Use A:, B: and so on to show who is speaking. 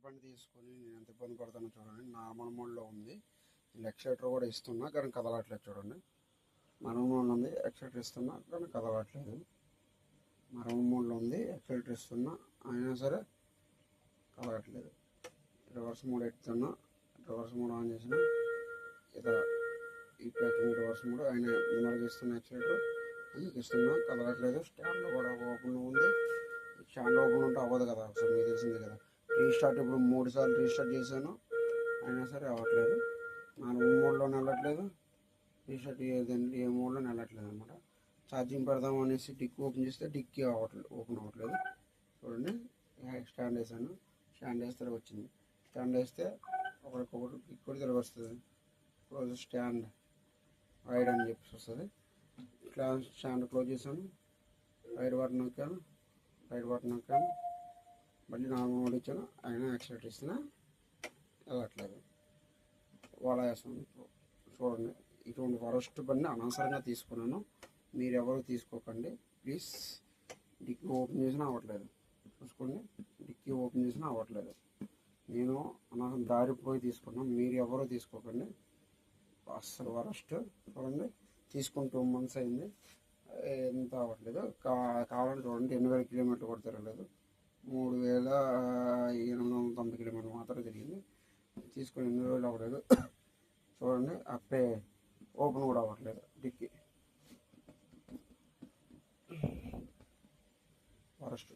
A: బండి తీసుకొని నేను ఎంత ఇబ్బంది పడతానో చూడండి. నార్మల్ మోడ్లో ఉంది. ఎక్సైటర్ కూడా ఇస్తున్నా కానీ కదలట్లేదు. చూడండి, నార్మల్ మోడ్లో ఉంది, ఎక్సైటర్ ఇస్తున్నా కానీ కదలట్లేదు. నార్మల్ మోడ్లో ఉంది, ఎక్సైటర్ ఇస్తున్నా అయినా సరే కదలట్లేదు. రివర్స్ మోడ్ ఎత్తుతున్నా, రివర్స్ మోడ్ ఆన్ చేసిన ఇలా ఈ ప్యాకింగ్ రివర్స్ మోడ్ ఆయన ముందరకి ఇస్తున్న ఎక్సైటర్ ఇస్తున్నా కదలట్లేదు. స్టాండ్ కూడా ఓపెన్ ఉంది. స్టాండ్ ఓపెన్ ఉంటే అవ్వదు కదా, ఒకసారి మీకు తెలిసిందే కదా. రీస్టార్ట్ ఇప్పుడు 3 సార్లు రీస్టార్ట్ చేశాను అయినా సరే అవ్వట్లేదు. నార్మల్ మోడ్లో వెళ్ళట్లేదు, రీస్టార్ట్ ఏ మోడ్లో వెళ్ళట్లేదు అనమాట. ఛార్జింగ్ పెడదాం అనేసి డిక్ ఓపెన్ చేస్తే డిక్కి ఓపెన్ అవ్వట్లేదు. చూడండి, స్టాండ్ వేసాను, స్టాండ్ వేస్తే వచ్చింది. స్టాండ్ వేస్తే ఒకరికొకటి డిక్ కూడా తిరిగి వస్తుంది. క్లోజ్ స్టాండ్ వైడ్ అని చెప్పేసి వస్తుంది. స్టాండ్ క్లోజ్ చేశాను, రైట్ బటన్ నొక్కాను, మళ్ళీ నార్మల్ మోడ్ ఇచ్చాను అయినా యాక్సిలేటర్ ఇస్తున్నా వెళ్ళట్లేదు. వాళ్ళ వేస్తాను. చూడండి, ఇటువంటి వరస్ట్ బండి అనవసరంగా తీసుకున్నాను. మీరు ఎవరు తీసుకోకండి ప్లీజ్. డిక్కీ ఓపెన్ చేసినా అవ్వట్లేదు. చూసుకోండి, డిక్కీ ఓపెన్ చేసినా అవ్వట్లేదు. నేను అనవసరం దారిపోయి తీసుకున్నాను. మీరు ఎవరు తీసుకోకండి, అస్సలు వరస్ట్. చూడండి, తీసుకుని 2 months అయింది, ఎంత అవ్వట్లేదు. కావాలంటే చూడండి, 8,000 కిలోమీటర్లు కూడా తిరగలేదు. 3,890 కిలోమీటర్లు మాత్రం తిరిగింది. తీసుకొని 8 రోజులు అవ్వలేదు. చూడండి, అప్పుడే ఓపెన్ కూడా అవ్వట్లేదు డిక్కీ. వరస్ట్.